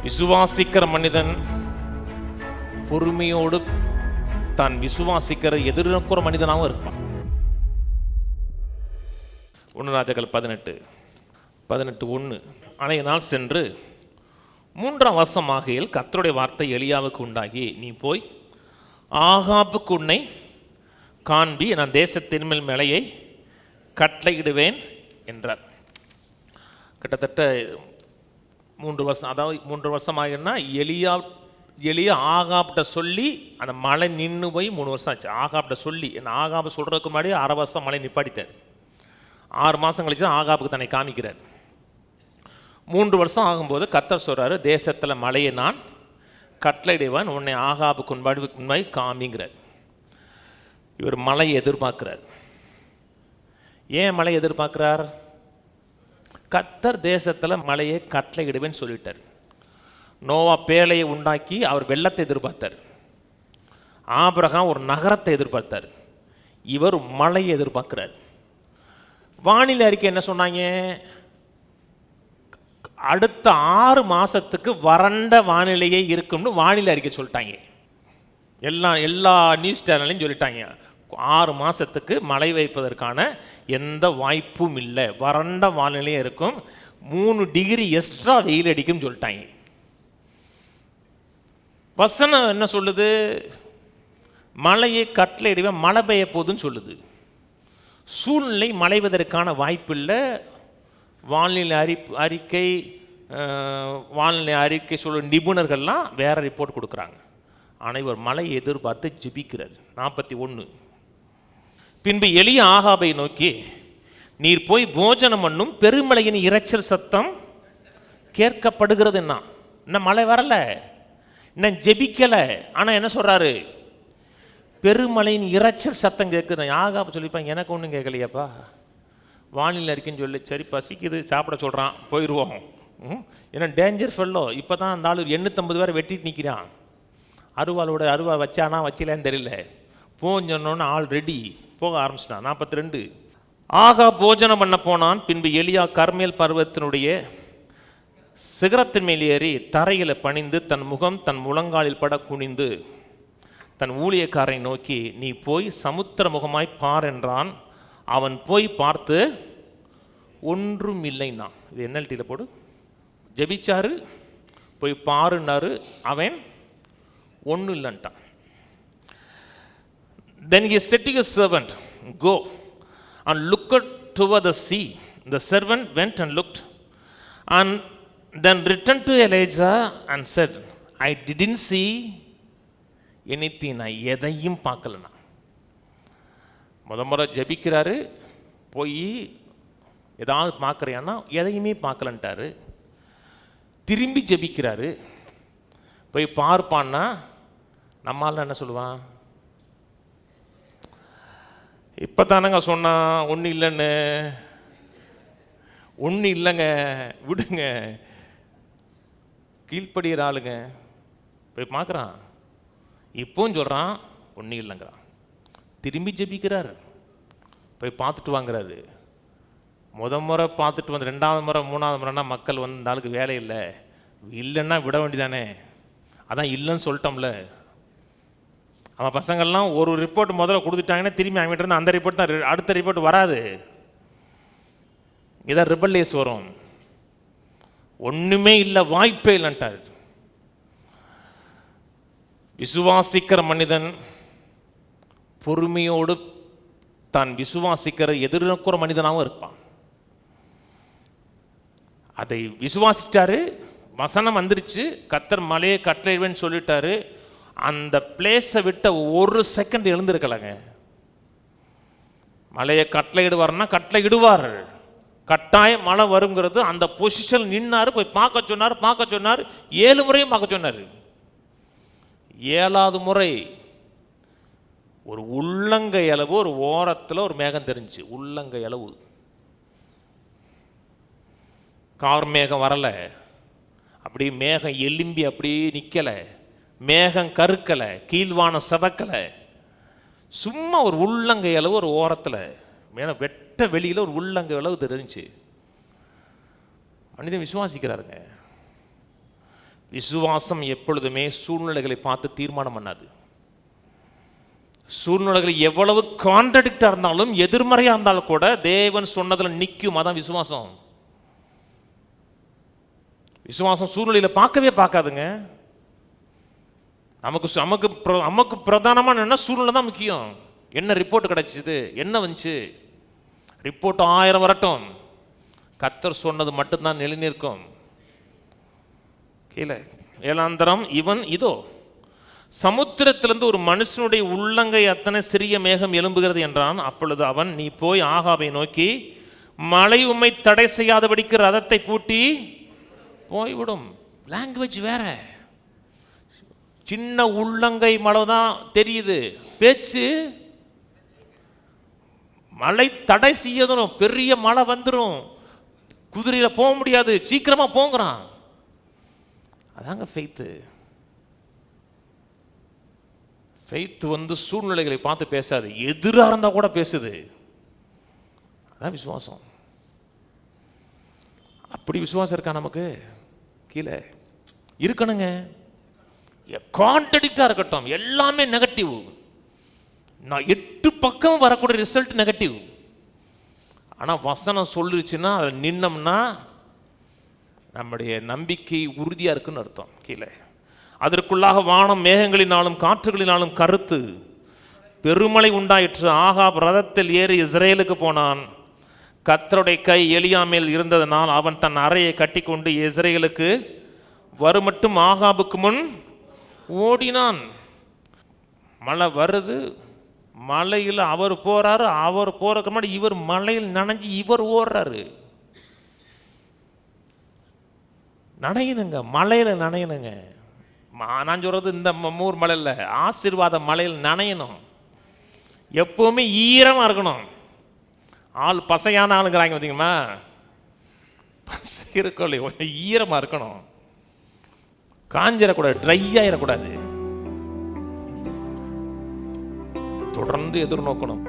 விசுவாசிக்கிற மனிதன் பொறுமையோடு தான் விசுவாசிக்கிற எதிர்நோக்கிற மனிதனாகவும் இருப்பான். 1 ராஜாக்கள் 18:1. அன்றைய நாள் சென்று 3ஆம் வருஷம் ஆகையில் கர்த்தருடைய வார்த்தை எலியாவுக்கு உண்டாகி, நீ போய் ஆகாபுக்கு உன்னை காண்பி, நான் தேசத்தின் மேல் மலையை கட்டளையிடுவேன் என்றார். கிட்டத்தட்ட 3 வருஷம், அதாவது 3 வருஷம் ஆகினா எலியா ஆகாப்கிட்ட சொல்லி அந்த மழை நின்று போய் 3 வருஷம் ஆச்சு. ஆகாப்கிட்ட சொல்லி, என்ன ஆகாபு சொல்கிறதுக்கு முன்னாடி 1/2 வருஷம் மழை நிப்பாட்டிட்டார். 6 மாதம் கழிச்சு தான் ஆகாபுக்கு தன்னை காமிக்கிறார். 3 வருஷம் ஆகும்போது கர்த்தர் சொல்கிறாரு, தேசத்தில் மழையை நான் கட்டளையிடுவேன், உன்னை ஆகாபுக்கு உண்மை காமிங்கிறார். இவர் மழையை எதிர்பார்க்கிறார். ஏன் மழையை எதிர்பார்க்கிறார்? கர்த்தர் தேசத்தில் மழையை கட்டளையிடுவேன்னு சொல்லிட்டார். நோவா பேழையை உண்டாக்கி அவர் வெள்ளத்தை எதிர்பார்த்தார். ஆபிரகாம் ஒரு நகரத்தை எதிர்பார்த்தார். இவர் மழையை எதிர்பார்க்கிறார். வானிலை அறிக்கை என்ன சொன்னாங்க? அடுத்த 6 மாதத்துக்கு வறண்ட வானிலையே இருக்கும்னு வானிலை அறிக்கை சொல்லிட்டாங்க. எல்லா நியூஸ் சேனல்லையும் சொல்லிட்டாங்க, 6 மாதத்துக்கு மழை வைப்பதற்கான எந்த வாய்ப்பும் இல்லை, வறண்ட வானிலையே இருக்கும், 3 டிகிரி எக்ஸ்ட்ரா வெயில் அடிக்கும்னு சொல்லிட்டாங்க. வசனம் என்ன சொல்லுது? மழையை கட்டளையிடுவேன், மழை பெய்ய போகுதுன்னு சொல்லுது. சூழ்நிலை மழைவதற்கான வாய்ப்பில்லை. வானிலை அறிக்கை சொல்ல நிபுணர்கள்லாம் வேற ரிப்போர்ட் கொடுக்குறாங்க. ஆனால் இவர் மழையை எதிர்பார்த்து ஜெபிக்கிறார். 41. பின்பு எலியா ஆகாபை நோக்கி, நீர் போய் போஜனம் பண்ணும், பெருமழையின் இரைச்சல் சத்தம் கேட்கப்படுகிறது. இன்னும் மழை வரல, இன்னும் ஜெபிக்கலை. ஆனால் என்ன சொல்கிறாரு? பெருமழையின் இரைச்சல் சத்தம் கேட்குது. ஆகாபு சொல்லிப்பாங்க, எனக்கு ஒன்றும் கேட்கலையாப்பா, வானிலை அறிக்கைன்னு சொல்லி, சரி பசிக்குது சாப்பிட சொல்கிறான், போயிடுவோம். ஏன்னா டேஞ்சர் ஃபெல்லோ. இப்போ தான் அந்த ஆள் 850 பேரை வெட்டிட்டு நிற்கிறான். அருவா வச்சானா வச்சிலான்னு தெரியல. போஞ்சோன்னு ஆள் ரெடி, போக ஆரம்பிச்சிட்டான். 42. ஆகா போஜனம் பண்ண போனான். பின்பு எலியா கர்மேல் பர்வத்தினுடைய சிகரத்தின் மேல் ஏறி தரையில் பணிந்து தன் முகம் தன் முழங்காலில் பட குனிந்து தன் ஊழியக்காரனை நோக்கி, நீ போய் சமுத்திர முகமாய் பார் என்றான். அவன் போய் பார்த்து ஒன்றும் இல்லைன்னா, இது NLTயில் போடு, ஜெபிச்சாரு, போய் பாருன்னாரு, அவன் ஒன்றும் இல்லைன்ட்டான். Then he said to his servant, go and look toward the sea. The servant went and looked and then returned to Elijah and said, I didn't see anything. நான் எதையும் பார்க்கலண்ணா. முறை ஜபிக்கிறாரு, போய் ஏதாவது பார்க்குறியான்னா எதையுமே பார்க்கலன்ட்டாரு. திரும்பி ஜபிக்கிறாரு, போய் பார்ப்பான்னா நம்மளால என்ன சொல்லுவான்? இப்போ தானங்க சொன்னான் ஒன்றும் இல்லைன்னு. ஒன்றும் இல்லைங்க, விடுங்க, கீழ்ப்படுகிற ஆளுங்க. போய் பார்க்குறான், இப்போவும் சொல்கிறான் ஒன்றும் இல்லைங்கிறான். திரும்பி ஜெபிக்கிறார், போய் பார்த்துட்டு வாங்குறாரு. முறை பார்த்துட்டு வந்து 2வது முறை 3வது முறைனா மக்கள் வந்து இந்த ஆளுக்கு வேலை இல்லை, இல்லைன்னா விட வேண்டியதானே, அதான் இல்லைன்னு சொல்லிட்டோம்ல. அவன் பசங்கள்லாம் ஒரு ரிப்போர்ட் முதல்ல கொடுத்துட்டாங்கன்னா திரும்பி அவங்ககிட்ட இருந்து அந்த ரிப்போர்ட் தான், அடுத்த ரிப்போர்ட் வராது. இதான் ரிபல்லேஸ் வரும். ஒன்றுமே இல்லை, வாய்ப்பே இல்லைன்ட்டார். விசுவாசிக்கிற மனிதன் பொறுமையோடு தான் விசுவாசிக்கிற எதிர்நோக்கிற மனிதனாகவும் இருப்பான். அதை விசுவாசிட்டாரு, வசனம் வந்துருச்சு, கர்த்தர் மலையை கட்டளையிடுவேன்னு சொல்லிட்டாரு. அந்த பிளேஸை விட்ட 1 செகண்ட் எழுந்திருக்கலங்க. மலையை கட்டளையிடுவார்னா கட்டளையிடுவார், கட்டாயம் மழை வருங்கிறது. அந்த பொசிஷன் நின்னாரு, போய் பார்க்க சொன்னார். 7 முறையும் பார்க்க சொன்னார். 7வது முறை ஒரு உள்ளங்கை அளவு ஒரு ஓரத்தில் ஒரு மேகம் தெரிஞ்சு, உள்ளங்கை அளவு. கார் மேகம் வரலை, அப்படியே மேகம் எலும்பி அப்படியே நிற்கலை, மேகம் கருக்கலை, கீழ்வான செவக்கலை, சும்மா ஒரு உள்ளங்கை அளவு ஒரு ஓரத்தில் மேலே வெட்ட வெளியில் ஒரு உள்ளங்கை அளவு தெரிஞ்சு. மனிதன் விசுவாசிக்கிறாருங்க. விசுவாசம் எப்பொழுதுமே சூழ்நிலைகளை பார்த்து தீர்மானம் பண்ணாது. சூழ்நிலைகள் எவ்வளவு கான்ட்ரடிக்டா இருந்தாலும், எதிர்மறையா இருந்தாலும் கூட தேவன் சொன்னதுல நிற்கும். அதான் விசுவாசம். விசுவாசம் சூழ்நிலையில பார்க்கவே பார்க்காதுங்க. நமக்கு பிரதானமான என்ன, சூழ்நிலை தான் முக்கியம். என்ன ரிப்போர்ட் கிடைச்சிது, என்ன வந்துச்சு, ரிப்போர்ட் 1000 வரட்டும், கர்த்தர் சொன்னது மட்டும்தான் நிலைநிற்கும். கீழே 7 இவன் இதோ சமுத்திரத்திலிருந்து ஒரு மனுஷனுடைய உள்ளங்கை அத்தனை சிறிய மேகம் எழும்புகிறது என்றான். அப்பொழுது அவன், நீ போய் ஆகாபை நோக்கி, மழை உம்மை தடை செய்யாதபடிக்கு ரதத்தை பூட்டி போய்விடும். லாங்குவேஜ் வேற. சின்ன உள்ளங்கை மழை தான் தெரியுது, பேச்சு மழை தடை செய்யணும், பெரிய மழை வந்துடும், குதிரையில போக முடியாது, சீக்கிரமா போங்கிறான். அதாங்க ஃபெய்த்து. ஃபெய்த் வந்து சூழ்நிலைகளை பார்த்து பேசாது, எதிராக இருந்தால் கூட பேசுது. அதான் விசுவாசம். அப்படி விசுவாசம் இருக்கா நமக்கு? கீழே இருக்கணுங்க. கான்ட்ரடிக்டா இருக்கட்டும், எல்லாமே நெகட்டிவ். நான் 8 பக்கம் வரக்கூடிய ரிசல்ட் நெகட்டிவ். ஆனால் வசனம் சொல்லிருச்சுன்னா அதை நின்னோம்னா நம்முடைய நம்பிக்கை உறுதியாக இருக்குன்னு அர்த்தம். கீழே அதற்குள்ளாக வானம் மேகங்களினாலும் காற்றுகளினாலும் கருத்து பெருமழை உண்டாயிற்று. ஆகாப் ரதத்தில் ஏறி இஸ்ரேலுக்கு போனான். கர்த்தருடைய கை எலியா மேல் இருந்ததனால் அவன் தன் அறையை கட்டி கொண்டு இஸ்ரேலுக்கு வருமட்டும் ஆகாபுக்கு முன் ஓடினான். மழை வருது, மலையில் அவர் போறாரு, அவர் போறதுக்கு முன்னாடி இவர் மலையில் நனைஞ்சு இவர் ஓடுறாரு. நனையணுங்க, மலையில நனையணுங்க. நான் சொல்றது இந்த ஊர் மலையில், ஆசீர்வாத மலையில் நனையணும். எப்பவுமே ஈரமா இருக்கணும். ஆள் பசையான ஆளுங்கிறாங்க பார்த்தீங்களா, பசை இருக்கும் இல்லையா, கொஞ்சம் ஈரமா இருக்கணும். காஞ்சிடக்கூடாது, ட்ரை ஆயிடக்கூடாது. தொடர்ந்து எதிர்நோக்கணும்.